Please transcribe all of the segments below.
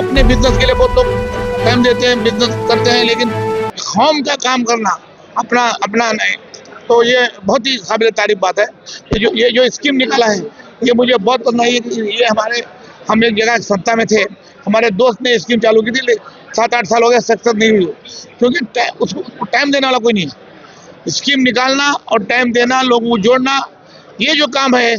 अपने बिजनेस के लिए बहुत लोग टाइम देते हैं, बिजनेस करते हैं, लेकिन कौम का काम करना अपना अपना नहीं। तो ये बहुत ही काबिल तारीफ बात है। ये जो स्कीम निकाला है ये मुझे बहुत पसंद आई। ये हम एक जगह सत्ता में थे, हमारे दोस्त ने स्कीम चालू की थी, 7-8 साल हो गए, सक्सेस नहीं हुई, क्योंकि उसको टाइम देने वाला कोई नहीं है। स्कीम निकालना और टाइम देना, लोगों को जोड़ना, ये जो काम है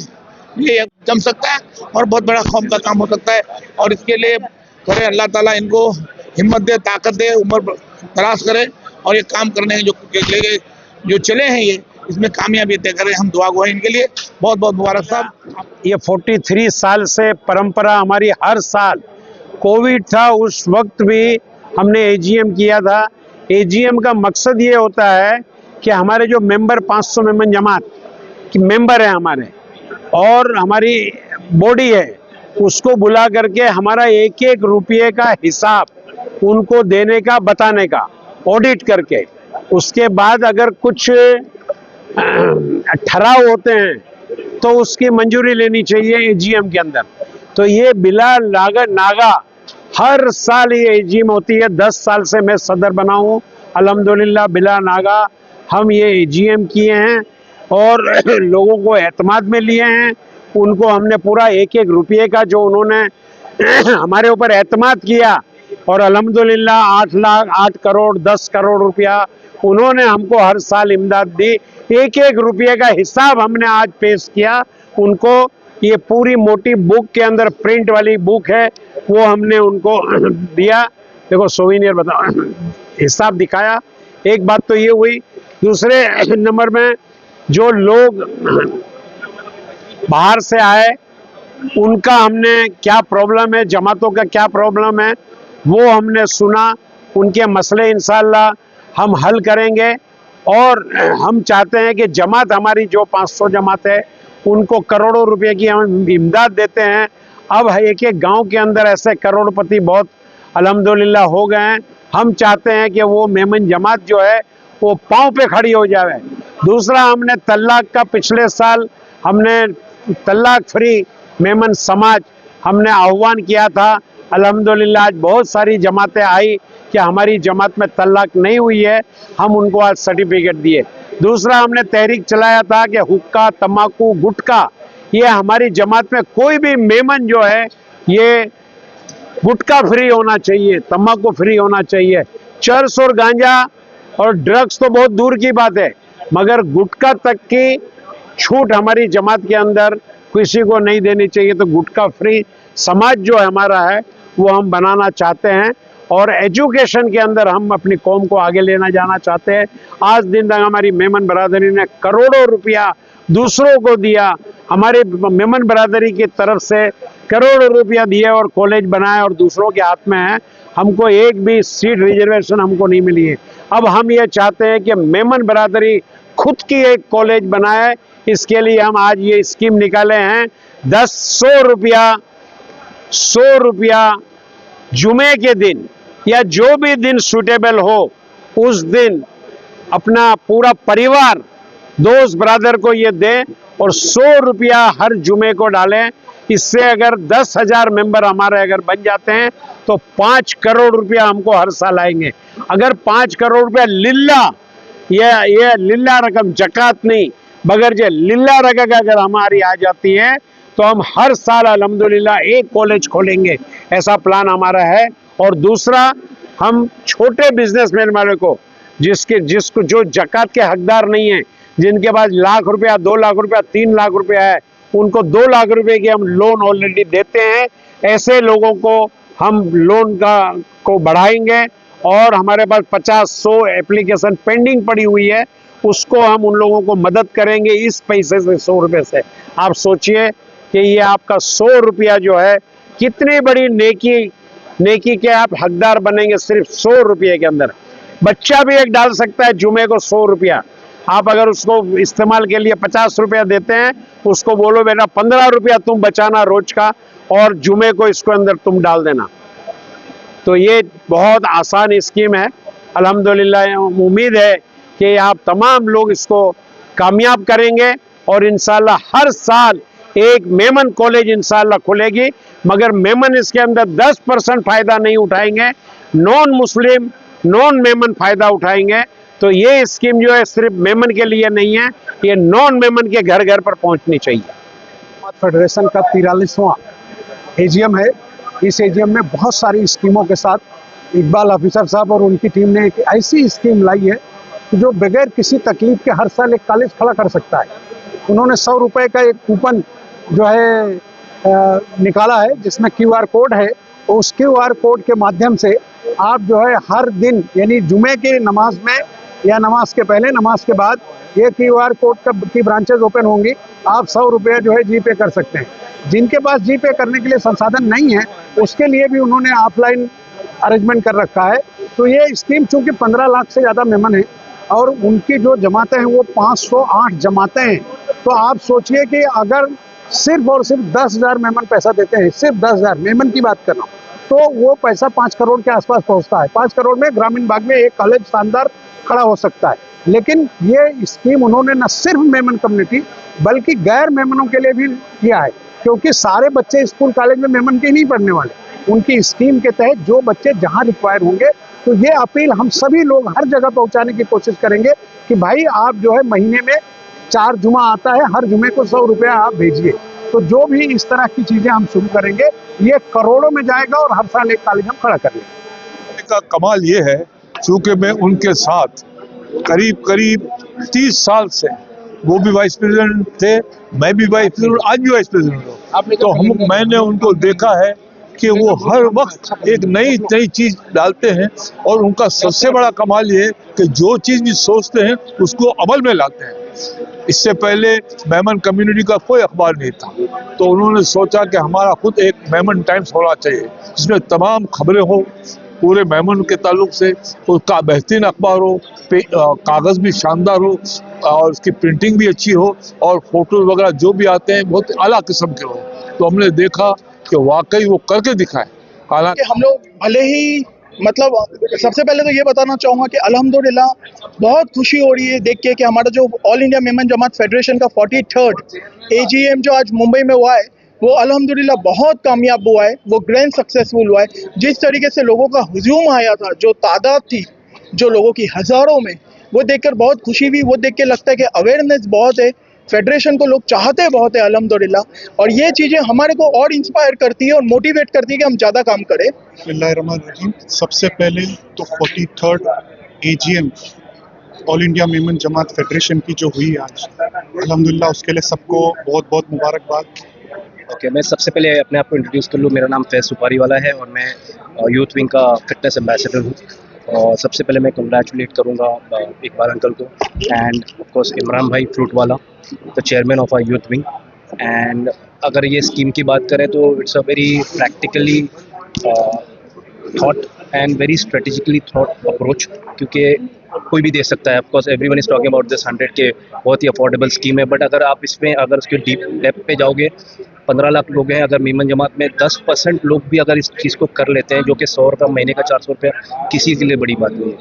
ये जम सकता है और बहुत बड़ा कौम का काम हो सकता है। और इसके लिए करे अल्लाह ताला इनको हिम्मत दे, ताकत दे, उम्र दराज करे और ये काम करने जो चले हैं ये इसमें कामयाबी तय करें। हम दुआ गो हैं इनके लिए। बहुत बहुत मुबारक साहब। ये 43 साल से परंपरा हमारी, हर साल कोविड था उस वक्त भी हमने एजीएम किया था। एजीएम का मकसद ये होता है कि हमारे जो मेंबर 500 मेंबर जमात की मेंबर है हमारे, और हमारी बॉडी है, उसको बुला करके हमारा एक एक रुपये का हिसाब उनको देने का, बताने का, ऑडिट करके उसके बाद अगर कुछ ठहराव होते हैं तो उसकी मंजूरी लेनी चाहिए एजीएम के अंदर। तो ये बिला नागा हर साल ये एजीएम होती है। 10 साल से मैं सदर बना हूँ अल्हम्दुलिल्लाह। बिला नागा हम ये एजीएम किए हैं और लोगों को एतमाद में लिए हैं। उनको हमने पूरा एक एक रुपये का जो उन्होंने हमारे ऊपर एतमाद किया, और अल्हम्दुलिल्लाह 8 करोड़ 10 करोड़ रुपया उन्होंने हमको हर साल इमदाद दी। एक एक रुपये का हिसाब हमने आज पेश किया उनको। ये पूरी मोटी बुक के अंदर प्रिंट वाली बुक है, वो हमने उनको दिया। देखो सोविनियर बताओ, हिसाब दिखाया। एक बात तो ये हुई। दूसरे नंबर में जो लोग बाहर से आए उनका हमने क्या प्रॉब्लम है, जमातों का क्या प्रॉब्लम है, वो हमने सुना। उनके मसले इंशाअल्लाह हम हल करेंगे। और हम चाहते हैं कि जमात हमारी जो 500 जमात है उनको करोड़ों रुपए की हम इमदाद देते हैं। अब एक एक गांव के अंदर ऐसे करोड़पति बहुत अल्हम्दुलिल्लाह हो गए हैं। हम चाहते हैं कि वो मेमन जमात जो है वो पांव पे खड़ी हो जाए। दूसरा, हमने तलाक का पिछले साल हमने तलाक फ्री मेमन समाज हमने आह्वान किया था। अल्हम्दुलिल्लाह आज बहुत सारी जमातें आई कि हमारी जमात में तलाक नहीं हुई है, हम उनको आज सर्टिफिकेट दिए। दूसरा, हमने तहरीक चलाया था कि हुक्का, तम्बाकू, गुटखा, ये हमारी जमात में कोई भी मेमन जो है ये गुटखा फ्री होना चाहिए, तम्बाकू फ्री होना चाहिए। चरस और गांजा और ड्रग्स तो बहुत दूर की बात है, मगर गुटखा तक की छूट हमारी जमात के अंदर किसी को नहीं देनी चाहिए। तो गुटखा फ्री समाज जो हमारा है वो हम बनाना चाहते हैं। और एजुकेशन के अंदर हम अपनी कौम को आगे लेना जाना चाहते हैं। आज दिन तक हमारी मेमन बरादरी ने करोड़ों रुपया दूसरों को दिया। हमारे मेमन बरादरी की तरफ से करोड़ों रुपया दिए और कॉलेज बनाए और दूसरों के हाथ में है। हमको एक भी सीट रिजर्वेशन हमको नहीं मिली है। अब हम ये चाहते हैं कि मेमन बरादरी खुद की एक कॉलेज बनाए। इसके लिए हम आज ये स्कीम निकाले हैं। 100 रुपया जुमे के दिन या जो भी दिन सूटेबल हो उस दिन अपना पूरा परिवार दोस्त ब्रदर को ये दें और 100 रुपया हर जुमे को डालें। इससे अगर 10,000 मेंबर हमारे अगर बन जाते हैं तो 5 करोड़ रुपया हमको हर साल आएंगे। अगर 5 करोड़ रुपया लिल्ला, ये लिल्ला रकम, जकात नहीं, मगर जो लिल्ला रकम अगर हमारी आ जाती है तो हम हर साल अल्हम्दुलिल्लाह एक कॉलेज खोलेंगे, ऐसा प्लान हमारा है। और दूसरा, हम छोटे बिजनेसमैन वाले को जिसको जो जकात के हकदार नहीं है, जिनके पास लाख रुपया, 2 लाख रुपया, 3 लाख रुपया है, उनको 2 लाख रुपए के हम लोन ऑलरेडी देते हैं। ऐसे लोगों को हम लोन को बढ़ाएंगे और हमारे पास 50-100 एप्लीकेशन पेंडिंग पड़ी हुई है, उसको हम उन लोगों को मदद करेंगे इस पैसे से, 100 रुपये से। आप सोचिए कि ये आपका 100 रुपया जो है कितनी बड़ी नेकी के आप हकदार बनेंगे सिर्फ 100 रुपये के अंदर। बच्चा भी एक डाल सकता है जुमे को 100 रुपया। आप अगर उसको इस्तेमाल के लिए 50 रुपया देते हैं, उसको बोलो बेटा 15 रुपया तुम बचाना रोज का और जुमे को इसको अंदर तुम डाल देना। तो ये बहुत आसान स्कीम है। अल्हम्दुलिल्लाह उम्मीद है कि आप तमाम लोग इसको कामयाब करेंगे और इंशाल्लाह हर साल एक मेमन कॉलेज इंशाल्लाह खुलेगी, मगर मेमन इसके अंदर 10% फायदा नहीं उठाएंगे, नॉन मुस्लिम नॉन मेमन फायदा उठाएंगे। तो ये स्कीम जो है सिर्फ मेमन के लिए नहीं है, ये नॉन मेमन के घर घर पर पहुंचनी चाहिए। फेडरेशन का 43वां एजीएम है। इस एजीएम में बहुत सारी स्कीमों के साथ इकबाल ऑफिसर साहब और उनकी टीम ने एक ऐसी स्कीम लाई है जो बगैर किसी तकलीफ के हर साल एक कॉलेज खड़ा कर सकता है। उन्होंने 100 रुपए का एक कूपन जो है निकाला है, जिसमें क्यूआर कोड है। तो उस क्यूआर कोड के माध्यम से आप जो है हर दिन, यानी जुमे की नमाज में या नमाज के पहले नमाज के बाद, ये क्यूआर कोड की ब्रांचेज ओपन होंगी। आप 100 रुपये जो है जीपे कर सकते हैं। जिनके पास जीपे करने के लिए संसाधन नहीं है, उसके लिए भी उन्होंने ऑफलाइन अरेंजमेंट कर रखा है। तो ये स्कीम चूंकि 15 लाख से ज़्यादा मेमन है और उनकी जो जमातें हैं वो 508 जमातें हैं। तो आप सोचिए कि अगर सिर्फ और सिर्फ 10,000 मेमन पैसा देते हैं, सिर्फ 10,000 मेमन की बात कर रहा हूँ, तो वो पैसा 5 करोड़ के आसपास पहुँचता है। 5 करोड़ में ग्रामीण भाग में एक कॉलेज शानदार खड़ा हो सकता है। लेकिन ये स्कीम उन्होंने न सिर्फ मेमन कम्युनिटी बल्कि गैर मेमनों के लिए भी किया है, क्योंकि सारे बच्चे स्कूल कॉलेज में मेमन के नहीं पढ़ने वाले। उनकी स्कीम के तहत जो बच्चे जहां रिक्वायर होंगे, तो ये अपील हम सभी लोग हर जगह पहुंचाने की कोशिश करेंगे कि भाई आप जो है महीने में 4 जुमा आता है, हर जुमे को 100 रुपया आप भेजिए। तो जो भी इस तरह की चीजें हम शुरू करेंगे, ये करोड़ों में जाएगा और हर साल एक कॉलेज हम खड़ा करेंगे। का कमाल ये है, चूंकि मैं उनके साथ करीब 30 साल से, वो भी वाइस प्रेसिडेंट थे, मैं भी वाइस प्रेसिडेंट, आज भी वाइस प्रेसिडेंट हूँ। तो मैंने उनको देखा है कि वो हर वक्त एक नई चीज डालते हैं, और उनका सबसे बड़ा कमाल ये है कि जो चीज भी सोचते हैं उसको अमल में लाते हैं। इससे पहले मेमन कम्युनिटी का कोई अखबार नहीं था, तो उन्होंने सोचा कि हमारा खुद एक मेमन टाइम्स होना चाहिए, जिसमें तमाम खबरें हो पूरे मेमन के ताल्लुक से, उसका बेहतरीन अखबार हो, कागज़ भी शानदार हो और उसकी प्रिंटिंग भी अच्छी हो, और फोटो वगैरह जो भी आते हैं बहुत आला किस्म के हो। तो हमने देखा कि वाकई वो करके दिखाए। हालांकि हम लोग भले ही सबसे पहले तो ये बताना चाहूँगा कि अल्हम्दुलिल्लाह बहुत खुशी हो रही है देख के कि हमारा जो all India Memon Jamat federation का 43rd एजीएम जो आज मुंबई में हुआ है, वो अल्हम्दुलिल्लाह बहुत कामयाब हुआ है, वो ग्रैंड सक्सेसफुल हुआ है। जिस तरीके से लोगों का हुजूम आया था, जो तादाद थी जो लोगों की हज़ारों में, वो देखकर बहुत खुशी हुई। वो देख के लगता है कि अवेयरनेस बहुत है, फेडरेशन को लोग चाहते बहुत है अल्हम्दुलिल्लाह, और ये चीज़ें हमारे को और इंस्पायर करती है और मोटिवेट करती है कि हम ज़्यादा काम करें। बिस्मिल्लाहिर्रहमानिर्रहीम। सबसे पहले तो 43rd AGM all India Memon Jamat federation की जो हुई आज, अल्हम्दुलिल्लाह उसके लिए सबको बहुत बहुत मुबारकबाद। ओके, मैं सबसे पहले अपने आप को इंट्रोड्यूस कर लूँ। मेरा नाम फैज़ सुपारी वाला है और मैं यूथ विंग का फिटनेस एम्बेसडर हूँ। और सबसे पहले मैं कंग्रेचुलेट करूँगा इकबाल अंकल को, एंड ऑफ कोर्स इमरान भाई फ्रूट वाला, the chairman of our youth wing. And अगर ये स्कीम की बात करें तो it's a very practically thought and very strategically thought approach, क्योंकि कोई भी दे सकता है। Of course everyone is talking about this 100 के, बहुत ही अफोर्डेबल स्कीम है। बट अगर आप इसमें अगर उसके डीप डेप्थ पे जाओगे, 15 लाख लोग हैं, अगर मेमन जमात में 10% लोग भी अगर इस चीज़ को कर लेते हैं, जो कि 100 रुपये महीने का 400 रुपया किसी के लिए बड़ी बात नहीं है।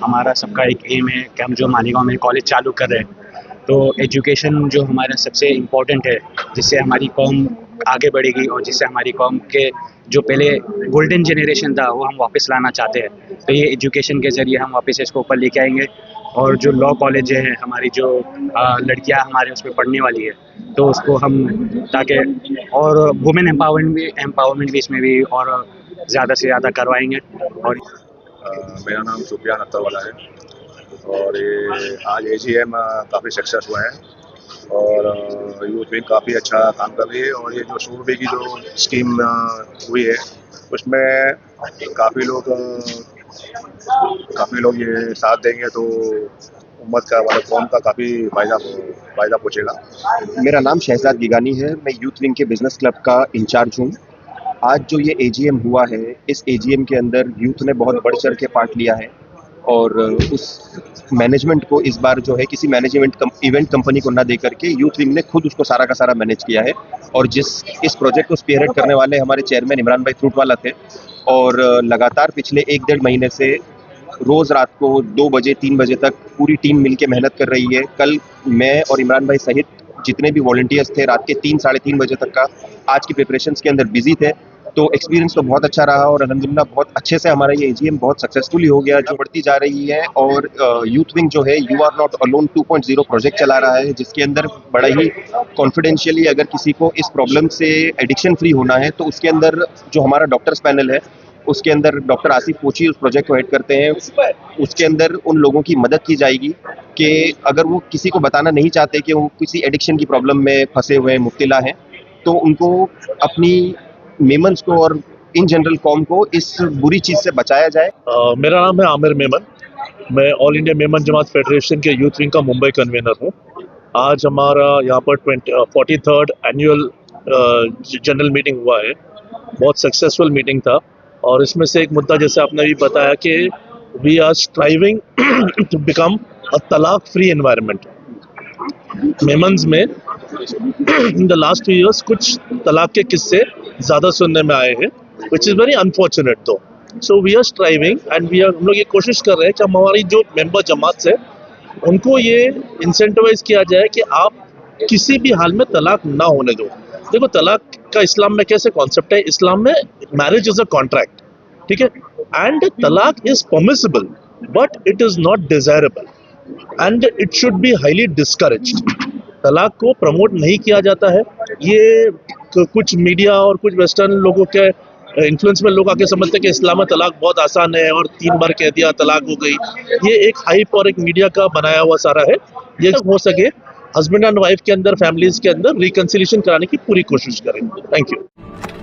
हमारा सबका एक एम है कि हम जो मालीगांव में कॉलेज चालू कर रहे हैं, तो एजुकेशन जो हमारा सबसे इम्पोर्टेंट है, जिससे हमारी कौम आगे बढ़ेगी और जिससे हमारी कौम के जो पहले गोल्डन जनरेशन था वो हम वापस लाना चाहते हैं। तो ये एजुकेशन के ज़रिए हम वापस इसको ऊपर लेके आएंगे। और जो लॉ कॉलेज है, हमारी जो लड़कियां हमारे उसमें पढ़ने वाली है, तो उसको हम ताकि और वुमेन एम्पावरमेंट भी इसमें भी और ज़्यादा से ज़्यादा करवाएंगे। और मेरा नाम सुफियान अख्तर वाला है, और ये आज एजीएम काफ़ी सक्सेस हुआ है और यूथ विंग काफ़ी अच्छा काम कर रही है। और ये जो 100 रुपये की जो स्कीम हुई है, उसमें काफ़ी लोग ये साथ देंगे, तो उम्मत का वाले कौम का काफ़ी फ़ायदा पहुँचेगा। मेरा नाम शहजाद गिगानी है, मैं यूथ विंग के बिजनेस क्लब का इंचार्ज हूँ। आज जो ये एजीएम हुआ है, इस एजीएम के अंदर यूथ ने बहुत बढ़ चढ़ के पार्ट लिया है, और उस मैनेजमेंट को इस बार जो है किसी इवेंट कंपनी को ना दे करके यूथ विंग ने खुद उसको सारा का सारा मैनेज किया है। और इस प्रोजेक्ट को स्पीयरहेड करने वाले हमारे चेयरमैन इमरान भाई फ्रूट वाला थे, और लगातार पिछले 1-1.5 महीने से रोज़ रात को 2 बजे 3 बजे तक पूरी टीम मिलके मेहनत कर रही है। कल मैं और इमरान भाई सहित जितने भी वॉलंटियर्स थे रात के 3 साढ़े 3 बजे तक का आज की प्रिपरेशंस के अंदर बिजी थे। तो एक्सपीरियंस तो बहुत अच्छा रहा और अल्हम्दुलिल्लाह बहुत अच्छे से हमारा ये एजीएम बहुत सक्सेसफुली हो गया, जो बढ़ती जा रही है। और यूथ विंग जो है you are not alone 2.0 project चला रहा है, जिसके अंदर बड़ा ही कॉन्फिडेंशियली अगर किसी को इस प्रॉब्लम से एडिक्शन फ्री होना है तो उसके अंदर जो हमारा डॉक्टर्स पैनल है उसके अंदर डॉक्टर आसिफ पोची उस प्रोजेक्ट को हेड करते हैं। उसके अंदर उन लोगों की मदद की जाएगी कि अगर वो किसी को बताना नहीं चाहते कि वो किसी एडिक्शन की प्रॉब्लम में फंसे हुए मुब्तला हैं, तो उनको अपनी मेमन्स को और इन जनरल कॉम को इस बुरी चीज़ से बचाया जाए। मेरा नाम है आमिर मेमन, मैं all India Memon Jamat federation के यूथ विंग का मुंबई कन्वीनर हूँ। आज हमारा यहाँ पर 43rd एनुअल जनरल मीटिंग हुआ है, बहुत सक्सेसफुल मीटिंग था। और इसमें से एक मुद्दा जैसे आपने भी बताया कि we are striving to become a तलाक फ्री एनवायरनमेंट। मेमन्स में इन द लास्ट 2 years कुछ तलाक के किस्से ज़्यादा सुनने में आए हैं, which is very unfortunate though. So we are striving and हम लोग ये कोशिश कर रहे हैं कि हमारी जो मेंबर जमात से उनको ये इंसेंटिवाइज किया जाए कि आप किसी भी हाल में तलाक ना होने दो। देखो तलाक का इस्लाम में कैसे कॉन्सेप्ट है, इस्लाम में मैरिज इज अ कॉन्ट्रैक्ट, ठीक है, एंड तलाक is permissible but it is not desirable and it should be highly discouraged. तलाक को प्रमोट नहीं किया जाता है। ये कुछ मीडिया और कुछ वेस्टर्न लोगों के इन्फ्लुएंस में लोग आके समझते हैं कि इस्लाम में तलाक बहुत आसान है और 3 बार कह दिया तलाक हो गई। ये एक हाइप और एक मीडिया का बनाया हुआ सारा है। ये हो सके हस्बैंड एंड वाइफ के अंदर, फैमिलीज के अंदर रिकंसिलिएशन कराने की पूरी कोशिश करें। Thank you.